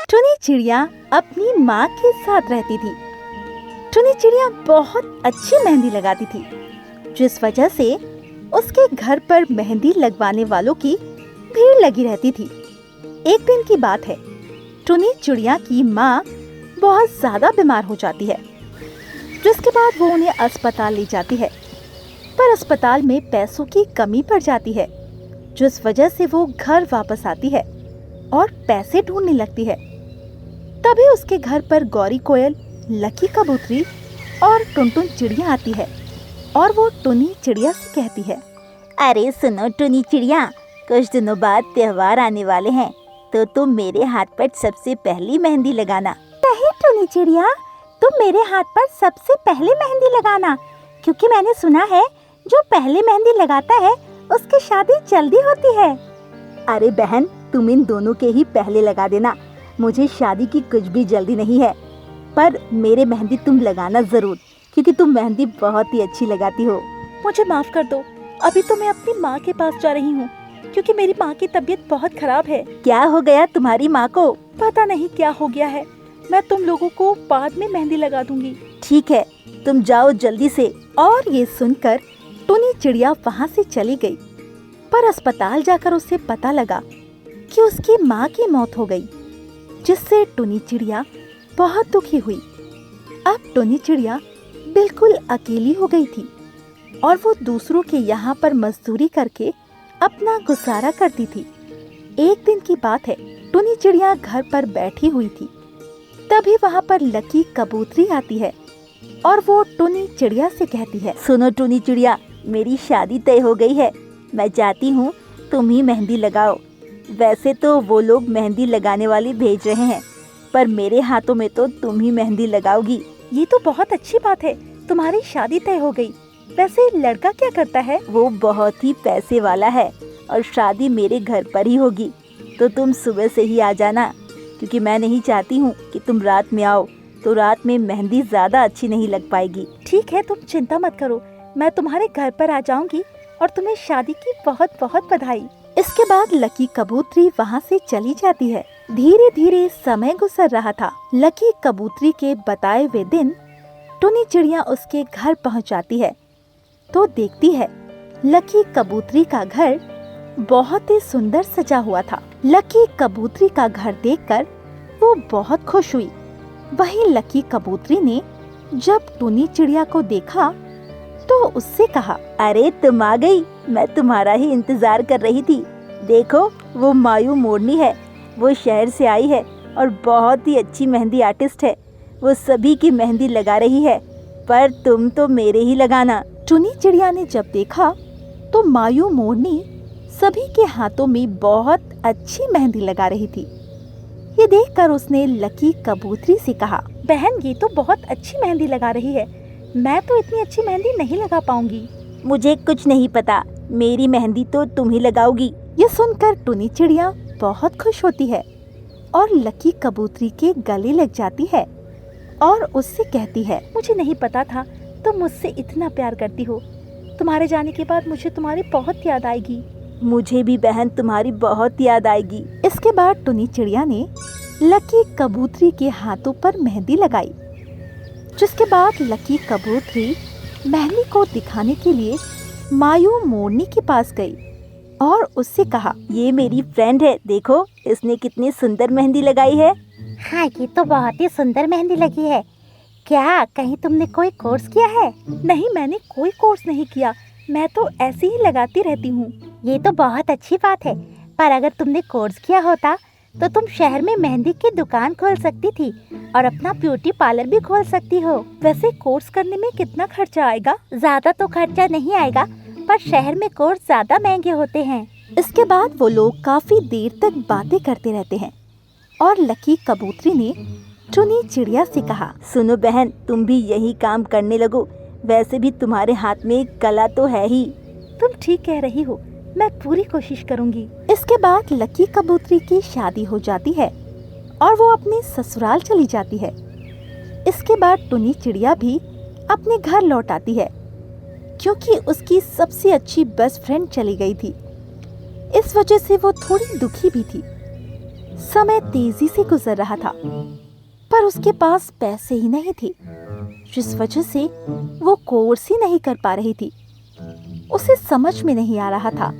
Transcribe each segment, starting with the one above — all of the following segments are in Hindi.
टुनी चिड़िया अपनी माँ के साथ रहती थी। टुनी चिड़िया बहुत अच्छी मेहंदी लगाती थी, जिस वजह से उसके घर पर मेहंदी लगवाने वालों की भीड़ लगी रहती थी। एक दिन की बात है, टुनी चिड़िया की माँ बहुत ज्यादा बीमार हो जाती है, जिसके बाद वो उन्हें अस्पताल ले जाती है। पर अस्पताल में पैसों की कमी पड़ जाती है, जिस वजह से वो घर वापस आती है और पैसे ढूंढने लगती है। तभी उसके घर पर गौरी कोयल, लकी कबूतरी और टुनटुन चिड़िया आती है और वो टुनी चिड़िया से कहती है, अरे सुनो टुनी चिड़िया, कुछ दिनों बाद त्योहार आने वाले हैं, तो तुम मेरे हाथ पर सबसे पहली मेहंदी लगाना। नहीं टुनी चिड़िया, तुम मेरे हाथ पर सबसे पहले मेहंदी लगाना, क्योंकि मैंने सुना है जो पहले मेहंदी लगाता है उसकी शादी जल्दी होती है। अरे बहन, तुम इन दोनों के ही पहले लगा देना, मुझे शादी की कुछ भी जल्दी नहीं है। पर मेरे मेहंदी तुम लगाना जरूर, क्योंकि तुम मेहंदी बहुत ही अच्छी लगाती हो। मुझे माफ कर दो, अभी तो मैं अपनी माँ के पास जा रही हूँ, क्योंकि मेरी माँ की तबीयत बहुत खराब है। क्या हो गया तुम्हारी माँ को? पता नहीं क्या हो गया है, मैं तुम लोगों को बाद में मेहंदी लगा दूंगी। ठीक है, तुम जाओ जल्दी से। और ये सुनकर टुनी चिड़िया वहाँ से चली गई। पर अस्पताल जाकर उसे पता लगा कि उसकी माँ की मौत हो गई, जिससे टुनी चिड़िया बहुत दुखी हुई। अब टुनी चिड़िया बिल्कुल अकेली हो गई थी और वो दूसरों के यहाँ पर मजदूरी करके अपना गुजारा करती थी। एक दिन की बात है, टुनी चिड़िया घर पर बैठी हुई थी। तभी वहाँ पर लकी कबूतरी आती है और वो टुनी चिड़िया से कहती है, सुनो टुनी चिड़िया, मेरी शादी तय हो गई है, मैं चाहती हूँ तुम ही मेहंदी लगाओ। वैसे तो वो लोग मेहंदी लगाने वाली भेज रहे हैं, पर मेरे हाथों में तो तुम ही मेहंदी लगाओगी। ये तो बहुत अच्छी बात है, तुम्हारी शादी तय हो गई। वैसे लड़का क्या करता है? वो बहुत ही पैसे वाला है और शादी मेरे घर पर ही होगी, तो तुम सुबह से ही आ जाना, क्योंकि मैं नहीं चाहती हूँ कि तुम रात में आओ, तो रात में मेहंदी ज्यादा अच्छी नहीं लग पाएगी। ठीक है, तुम चिंता मत करो, मैं तुम्हारे घर पर आ जाऊंगी और तुम्हें शादी की बहुत बहुत बधाई। इसके बाद लकी कबूतरी वहाँ से चली जाती है। धीरे धीरे समय गुजर रहा था। लकी कबूतरी के बताए हुए दिन टुनी चिड़िया उसके घर पहुँच जाती है, तो देखती है लकी कबूतरी का घर बहुत ही सुंदर सजा हुआ था। लकी कबूतरी का घर देखकर वो बहुत खुश हुई। वहीं लकी कबूतरी ने जब टुनी चिड़िया को देखा तो उससे कहा, अरे तुम आ गई, मैं तुम्हारा ही इंतजार कर रही थी। देखो, वो मायू मोरनी है, वो शहर से आई है और बहुत ही अच्छी मेहंदी आर्टिस्ट है। वो सभी की मेहंदी लगा रही है, पर तुम तो मेरे ही लगाना। टुनी चिड़िया ने जब देखा तो मायू मोरनी सभी के हाथों में बहुत अच्छी मेहंदी लगा रही थी। ये देखकर उसने लकी कबूतरी से कहा, बहन ये तो बहुत अच्छी मेहंदी लगा रही है, मैं तो इतनी अच्छी मेहंदी नहीं लगा पाऊंगी। मुझे कुछ नहीं पता, मेरी मेहंदी तो तुम ही लगाओगी। ये सुनकर टुनी चिड़िया बहुत खुश होती है और लकी कबूतरी के गले लग जाती है और उससे कहती है, मुझे नहीं पता था तुम मुझसे इतना प्यार करती हो। तुम्हारे जाने के बाद मुझे तुम्हारी बहुत याद आएगी। मुझे भी बहन तुम्हारी बहुत याद आएगी। इसके बाद टुनी चिड़िया ने लकी कबूतरी के हाथों पर मेहंदी लगाई, जिसके बाद लकी कबूतरी मेहंदी को दिखाने के लिए मायू मोरनी के पास गई और उससे कहा, ये मेरी फ्रेंड है, देखो इसने कितनी सुंदर मेहंदी लगाई है। हाँ, ये तो बहुत ही सुंदर मेहंदी लगी है। क्या कहीं तुमने कोई कोर्स किया है? नहीं, मैंने कोई कोर्स नहीं किया, मैं तो ऐसे ही लगाती रहती हूँ। ये तो बहुत अच्छी बात है, पर अगर तुमने कोर्स किया होता तो तुम शहर में मेहंदी की दुकान खोल सकती थी और अपना ब्यूटी पार्लर भी खोल सकती हो। वैसे कोर्स करने में कितना खर्चा आएगा? ज्यादा तो खर्चा नहीं आएगा, पर शहर में कोर्स ज्यादा महंगे होते हैं। इसके बाद वो लोग काफी देर तक बातें करते रहते हैं और लकी कबूतरी ने टुनी चिड़िया से कहा, सुनो बहन, तुम भी यही काम करने लगो, वैसे भी तुम्हारे हाथ में कला तो है ही। तुम ठीक कह रही हो, मैं पूरी कोशिश करूंगी। इसके बाद लकी कबूतरी की शादी हो जाती है और वो अपने ससुराल चली जाती है। इसके बाद टुनी चिड़िया भी अपने घर लौट आती है, क्योंकि उसकी सबसे अच्छी बेस्ट फ्रेंड चली गई थी। इस वजह से वो थोड़ी दुखी भी थी। समय तेजी से गुजर रहा था, पर उसके पास पैसे ही नहीं थे, जिस वजह से वो कोर्स ही नहीं कर पा रही थी। उसे समझ में नहीं आ रहा था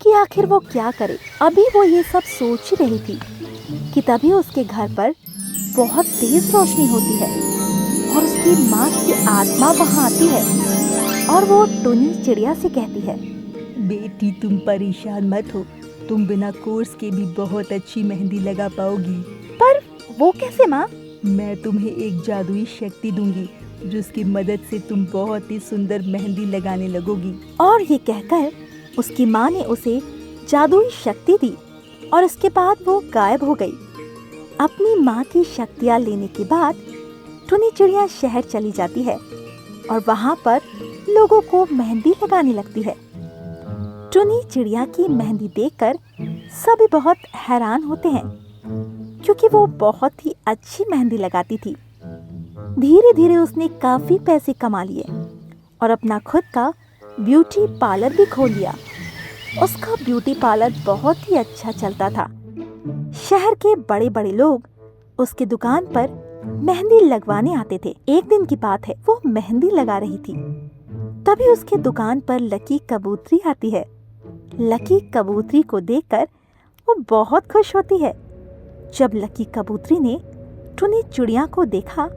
कि आखिर वो क्या करे। अभी वो ये सब सोच ही रही थी कि तभी उसके घर पर बहुत तेज रोशनी होती है और उसकी माँ की आत्मा वहाँ आती है और वो टुनी चिड़िया से कहती है, बेटी तुम परेशान मत हो, तुम बिना कोर्स के भी बहुत अच्छी मेहंदी लगा पाओगी। पर वो कैसे माँ? मैं तुम्हें एक जादुई शक्ति दूंगी जिसकी मदद से तुम बहुत ही सुंदर मेहंदी लगाने लगोगी। और ये कहकर उसकी माँ ने उसे जादुई शक्ति दी और इसके बाद वो गायब हो गई। अपनी माँ की शक्तियाँ लेने के बाद टुनी चिड़िया शहर चली जाती है और वहाँ पर लोगों को मेहंदी लगाने लगती है। टुनी चिड़िया की मेहंदी देखकर सभी बहुत हैरान होते हैं, क्योंकि वो बहुत ही अच्छी मेहंदी लगाती थी। धीरे धीरे उसने काफी पैसे कमा लिए और अपना खुद का ब्यूटी पार्लर भी खोल लिया। उसका ब्यूटी पार्लर बहुत ही अच्छा चलता था। शहर के बड़े बड़े लोग उसकी दुकान पर मेहंदी लगवाने आते थे। एक दिन की बात है, वो मेहंदी लगा रही थी, तभी उसके दुकान पर लकी कबूतरी आती है। लकी कबूतरी को देखकर वो बहुत खुश होती है। जब लकी कबूतरी ने टुनी चिड़िया को देखा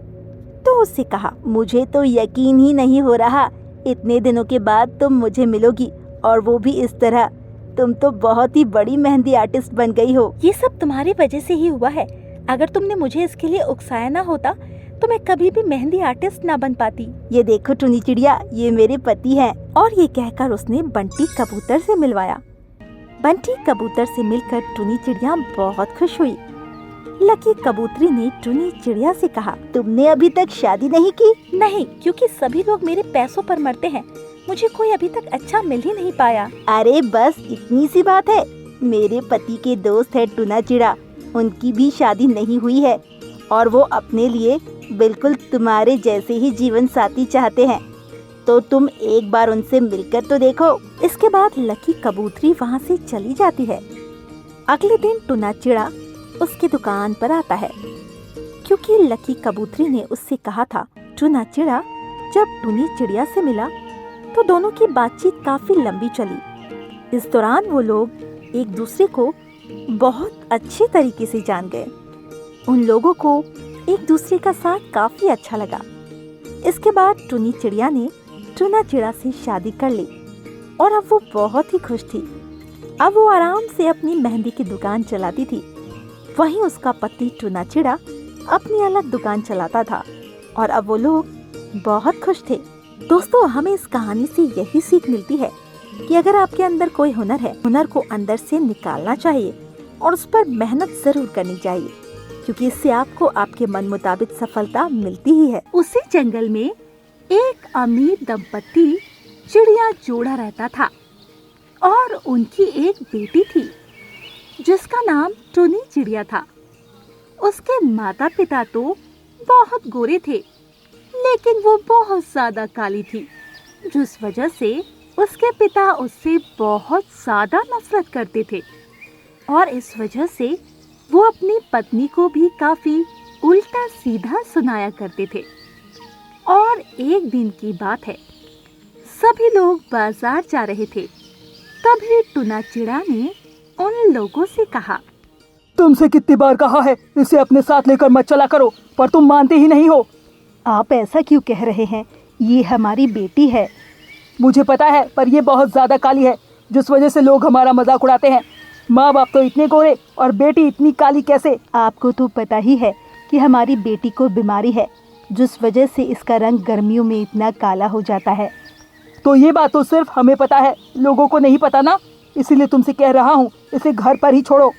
तो उससे कहा, मुझे तो यकीन ही नहीं हो रहा, इतने दिनों के बाद तुम मुझे मिलोगी और वो भी इस तरह। तुम तो बहुत ही बड़ी मेहंदी आर्टिस्ट बन गई हो। ये सब तुम्हारी वजह से ही हुआ है। अगर तुमने मुझे इसके लिए उकसाया ना होता तो मैं कभी भी मेहंदी आर्टिस्ट ना बन पाती। ये देखो टुनी चिड़िया, ये मेरे पति हैं। और ये कहकर उसने बंटी कबूतर से मिलवाया। बंटी कबूतर से मिलकर टुनी चिड़िया बहुत खुश हुई। लकी कबूतरी ने टुनी चिड़िया से कहा, तुमने अभी तक शादी नहीं की? नहीं, क्योंकि सभी लोग मेरे पैसों पर मरते हैं। मुझे कोई अभी तक अच्छा मिल ही नहीं पाया। अरे बस इतनी सी बात है। मेरे पति के दोस्त है टुना चिड़ा, उनकी भी शादी नहीं हुई है और वो अपने लिए बिल्कुल तुम्हारे जैसे ही जीवन साथी चाहते हैं, तो तुम एक बार उनसे मिलकर तो देखो। इसके बाद लकी कबूतरी वहाँ से चली जाती है। अगले दिन टुना चिड़ा उसकी दुकान पर आता है, क्योंकि लकी कबूतरी ने उससे कहा था। टुना चिड़ा जब टुनी चिड़िया से मिला तो दोनों की बातचीत काफी लंबी चली। इस दौरान वो लोग एक दूसरे को बहुत अच्छे तरीके से जान गए। उन लोगों को एक दूसरे का साथ काफी अच्छा लगा। इसके बाद टुनी चिड़िया ने टुना चिड़ा से शादी कर ली और अब वो बहुत ही खुश थी। अब वो आराम से अपनी मेहंदी की दुकान चलाती थी। वहीं उसका पति टुना चिड़ा अपनी अलग दुकान चलाता था और अब वो लोग बहुत खुश थे। दोस्तों, हमें इस कहानी से यही सीख मिलती है कि अगर आपके अंदर कोई हुनर है, हुनर को अंदर से निकालना चाहिए और उस पर मेहनत जरूर करनी चाहिए, क्योंकि इससे आपको आपके मन मुताबिक सफलता मिलती ही है। उसी जंगल में एक अमीर दंपत्ति चिड़िया जोड़ा रहता था और उनकी एक बेटी थी जिसका नाम टुनी चिड़िया था। उसके माता पिता तो बहुत गोरे थे, लेकिन वो बहुत ज्यादा काली थी, जिस वजह से उसके पिता उससे बहुत ज्यादा नफरत करते थे और इस वजह से वो अपनी पत्नी को भी काफी उल्टा सीधा सुनाया करते थे। और एक दिन की बात है, सभी लोग बाजार जा रहे थे, तभी टुना चिड़ा ने उन लोगों से कहा, तुमसे कितनी बार कहा है इसे अपने साथ लेकर मत चला करो, पर तुम मानते ही नहीं हो। आप ऐसा क्यों कह रहे हैं? ये हमारी बेटी है। मुझे पता है, पर ये बहुत ज्यादा काली है, जिस वजह से लोग हमारा मजाक उड़ाते हैं। माँ बाप तो इतने गोरे और बेटी इतनी काली कैसे? आपको तो पता ही है कि हमारी बेटी को बीमारी है, जिस वजह से इसका रंग गर्मियों में इतना काला हो जाता है। तो ये बात तो सिर्फ हमें पता है, लोगों को नहीं पता ना, इसीलिए तुमसे कह रहा हूँ, इसे घर पर ही छोड़ो।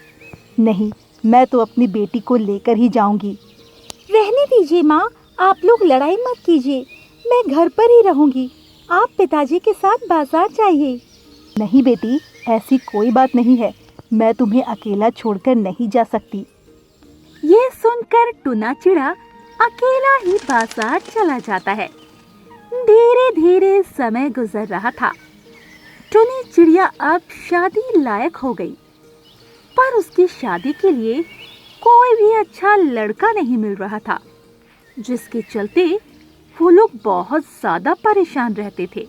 नहीं, मैं तो अपनी बेटी को लेकर ही जाऊंगी। रहने दीजिए माँ, आप लोग लड़ाई मत कीजिए, मैं घर पर ही रहूंगी। आप पिताजी के साथ बाजार जाइए। नहीं बेटी, ऐसी कोई बात नहीं है, मैं तुम्हें अकेला छोड़कर नहीं जा सकती। ये सुनकर टुना चिड़ा अकेला ही बाजार चला जाता है। धीरे धीरे समय गुजर रहा था। टुनी चिड़िया अब शादी लायक हो गई, पर उसकी शादी के लिए कोई भी अच्छा लड़का नहीं मिल रहा था, जिसके चलते वो लोग बहुत ज्यादा परेशान रहते थे।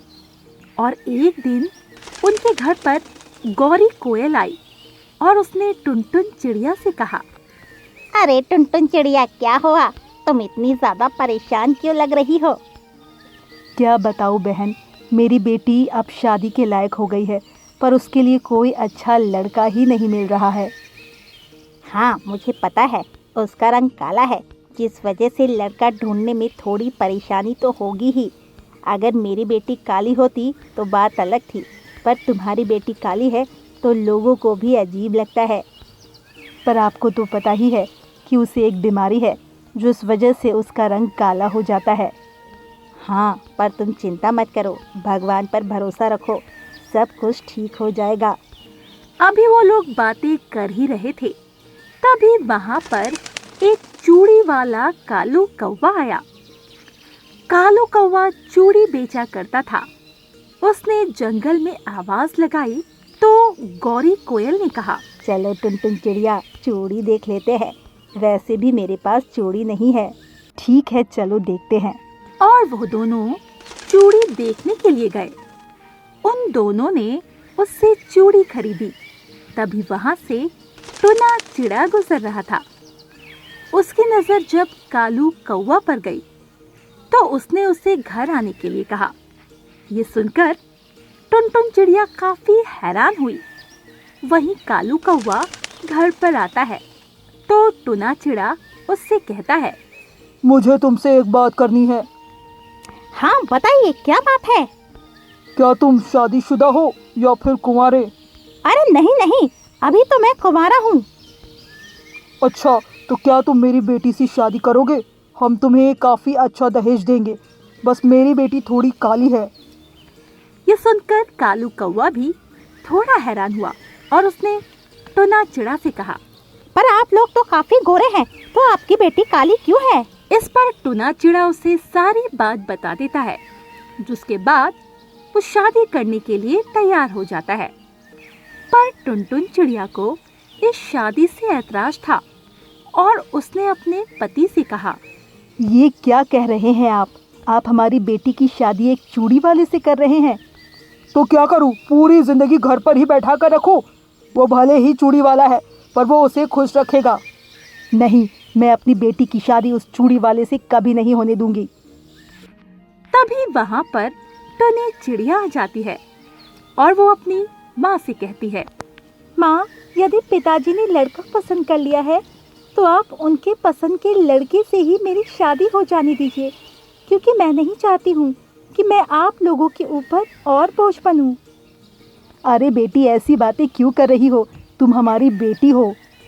और एक दिन उनके घर पर गौरी कोयल आई और उसने टुनटुन चिड़िया से कहा, अरे टुनटुन चिड़िया, क्या हुआ? तुम इतनी ज्यादा परेशान क्यों लग रही हो? क्या बताऊँ बहन, मेरी बेटी अब शादी के लायक हो गई है, पर उसके लिए कोई अच्छा लड़का ही नहीं मिल रहा है। हाँ, मुझे पता है, उसका रंग काला है, जिस वजह से लड़का ढूंढने में थोड़ी परेशानी तो होगी ही। अगर मेरी बेटी काली होती तो बात अलग थी, पर तुम्हारी बेटी काली है तो लोगों को भी अजीब लगता है। पर आपको तो पता ही है कि उसे एक बीमारी है, जिस वजह से उसका रंग काला हो जाता है। हाँ, पर तुम चिंता मत करो, भगवान पर भरोसा रखो, सब कुछ ठीक हो जाएगा। अभी वो लोग बातें कर ही रहे थे, तभी वहां पर एक चूड़ी वाला कालू कौवा आया। कालू कौवा चूड़ी बेचा करता था। उसने जंगल में आवाज लगाई तो गौरी कोयल ने कहा, चलो टुनटुन चिड़िया, चूड़ी देख लेते हैं। वैसे भी मेरे पास चूड़ी नहीं है। ठीक है, चलो देखते हैं। और वो दोनों चूड़ी देखने के लिए गए। उन दोनों ने उससे चूड़ी खरीदी। तभी वहां से टुना चिड़ा गुजर रहा था। उसकी नजर जब कालू कौवा पर गई तो उसने उसे घर आने के लिए कहा। ये सुनकर टुनटुन चिड़िया काफी हैरान हुई। वहीं कालू कौवा घर पर आता है तो टुना चिड़ा उससे कहता है, मुझे तुमसे एक बात करनी है। हाँ बताइए, क्या बात है? क्या तुम शादीशुदा हो या फिर कुंवारे? अरे नहीं नहीं, अभी तो मैं कुंवारा हूँ। अच्छा, तो क्या तुम मेरी बेटी से शादी करोगे? हम तुम्हें काफ़ी अच्छा दहेज देंगे। बस मेरी बेटी थोड़ी काली है। ये सुनकर कालू कौवा भी थोड़ा हैरान हुआ और उसने टुना चिड़ा से कहा, पर आप लोग तो काफी गोरे हैं, तो आपकी बेटी काली क्यों है? इस पर टुना चिड़ा उसे सारी बात बता देता है, जिसके बाद वो शादी करने के लिए तैयार हो जाता है। पर टुनटुन चिड़िया को इस शादी से ऐतराज था और उसने अपने पति से कहा, ये क्या कह रहे हैं आप? आप हमारी बेटी की शादी एक चूड़ी वाले से कर रहे हैं? तो क्या करूं, पूरी जिंदगी घर पर ही बैठा कर रखूं? वो भले ही चूड़ी वाला है, पर वो उसे खुश रखेगा। नहीं, मैं अपनी बेटी की शादी उस चूड़ी वाले से कभी नहीं होने दूंगी। तभी वहाँ पर टुनी चिड़िया आ जाती है और वो अपनी माँ से कहती है, माँ, यदि पिताजी ने लड़का पसंद कर लिया है तो आप उनके पसंद के लड़के से ही मेरी शादी हो जाने दीजिए, क्योंकि मैं नहीं चाहती हूँ कि मैं आप लोगों के ऊपर और बोझ बनूं। अरे बेटी, ऐसी बातें क्यों कर रही हो? तुम हमारी बेटी हो।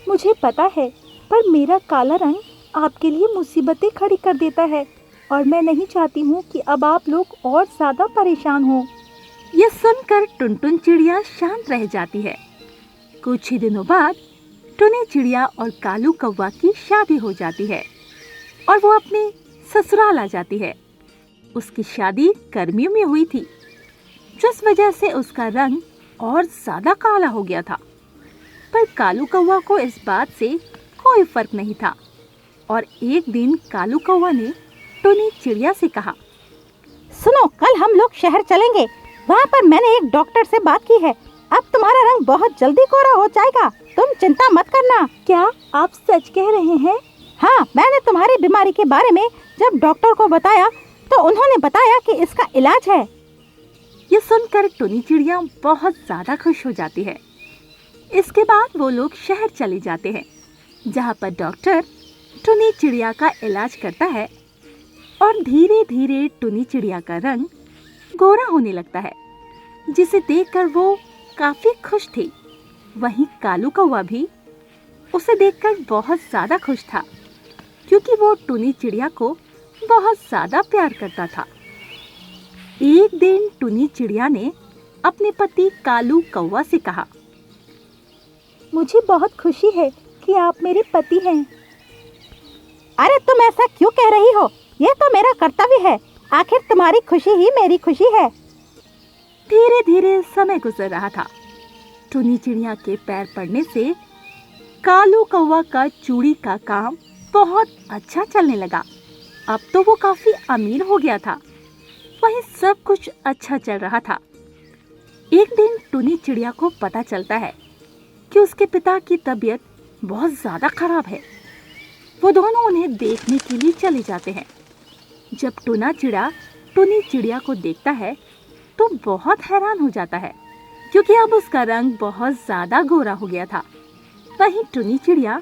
मुझे पता है, पर मेरा काला रंग आपके लिए मुसीबतें खड़ी कर देता है और मैं नहीं चाहती हूँ कि अब आप लोग और ज़्यादा परेशान हो। ये सुनकर टुनटुन चिड़िया शांत रह जाती है। कुछ ही दिनों बाद टुनी चिड़िया और कालू कौवा की शादी हो जाती है और वो अपने ससुराल आ जाती है। उसकी शादी गर्मियों में हुई थी, जिस वजह से उसका रंग और ज्यादा काला हो गया था। पर कालू कौवा को इस बात से कोई फर्क नहीं था और एक दिन कालू कौवा ने टुनी चिड़िया से कहा, सुनो, कल हम लोग शहर चलेंगे, वहाँ पर मैंने एक डॉक्टर से बात की है। अब तुम्हारा रंग बहुत जल्दी गोरा हो जाएगा, तुम चिंता मत करना। क्या आप सच कह रहे हैं? हाँ, मैंने तुम्हारी बीमारी के बारे में जब डॉक्टर को बताया तो उन्होंने बताया कि इसका इलाज है। ये सुनकर टुनी चिड़िया बहुत ज्यादा खुश हो जाती है। इसके बाद वो लोग शहर चले जाते हैं, जहाँ पर डॉक्टर टुनी चिड़िया का इलाज करता है और धीरे धीरे टुनी चिड़िया का रंग गोरा होने लगता है, जिसे देखकर वो काफी खुश थी। वहीं कालू कौवा भी उसे देखकर बहुत ज्यादा खुश था, क्योंकि वो टुनी चिड़िया को बहुत ज्यादा प्यार करता था। एक दिन टुनी चिड़िया ने अपने पति कालू कौवा से कहा, मुझे बहुत खुशी है कि आप मेरे पति हैं। अरे तुम ऐसा क्यों कह रही हो? ये तो मेरा कर्तव्य है, आखिर तुम्हारी खुशी ही मेरी खुशी है। धीरे धीरे समय गुजर रहा था। टुनी चिड़िया के पैर पड़ने से कालू कौवा का चूड़ी का काम बहुत अच्छा चलने लगा। अब तो वो काफी अमीर हो गया था, वहीं सब कुछ अच्छा चल रहा था। एक दिन टुनी चिड़िया को पता चलता है कि उसके पिता की तबीयत बहुत ज्यादा खराब है। वो दोनों उन्हें देखने के लिए चले जाते हैं। जब टुना चिड़ा टुनी चिड़िया को देखता है तो बहुत हैरान हो जाता है, क्योंकि अब उसका रंग बहुत ज्यादा गोरा हो गया था। वहीं टुनी चिड़िया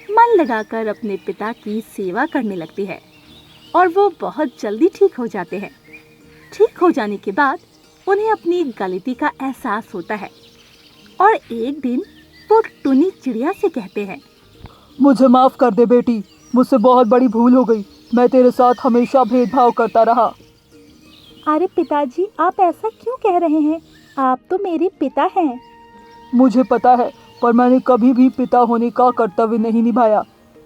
मन लगाकर अपने पिता की सेवा करने लगती है और वो बहुत जल्दी ठीक हो जाते हैं। ठीक हो जाने के बाद उन्हें अपनी गलती का एहसास होता है और एक दिन वो टुनी चिड़िया से कहते हैं, मुझे माफ कर दे बेटी, मुझसे बहुत बड़ी भूल हो गई। मैं तेरे साथ हमेशा भेदभाव करता रहा। अरे पिताजी, आप ऐसा क्यों कह रहे हैं? आप तो मेरे पिता हैं। मुझे पता है, पर मैंने कभी भी पिता होने का कर्तव्य नहीं निभाया।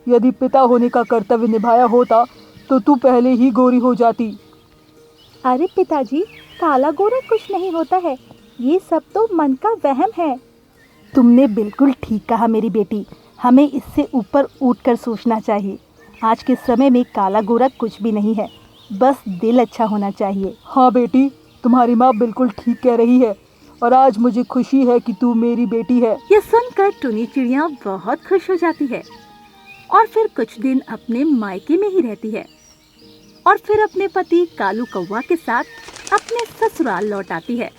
यदि पिता होने का कर्तव्य निभाया होता तो तू पहले ही गोरी हो जाती। अरे पिताजी, काला गोरा कुछ नहीं होता है, ये सब तो मन का वहम है। तुमने बिल्कुल ठीक कहा मेरी बेटी, हमें इससे ऊपर उठकर सोचना चाहिए। आज के समय में काला गोरा कुछ भी नहीं है, बस दिल अच्छा होना चाहिए। हाँ बेटी, तुम्हारी माँ बिल्कुल ठीक कह रही है और आज मुझे खुशी है कि तू मेरी बेटी है। यह सुनकर टुनी चिड़िया बहुत खुश हो जाती है और फिर कुछ दिन अपने मायके में ही रहती है और फिर अपने पति कालू कौवा के साथ अपने ससुराल लौट आती है।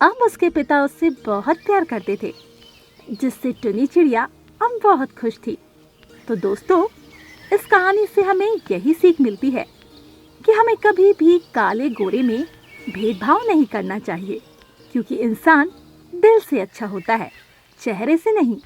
अब उसके पिता उससे बहुत प्यार करते थे, जिससे टुनी चिड़िया अब बहुत खुश थी। तो दोस्तों, इस कहानी से हमें यही सीख मिलती है कि हमें कभी भी काले गोरे में भेदभाव नहीं करना चाहिए, क्योंकि इंसान दिल से अच्छा होता है, चेहरे से नहीं।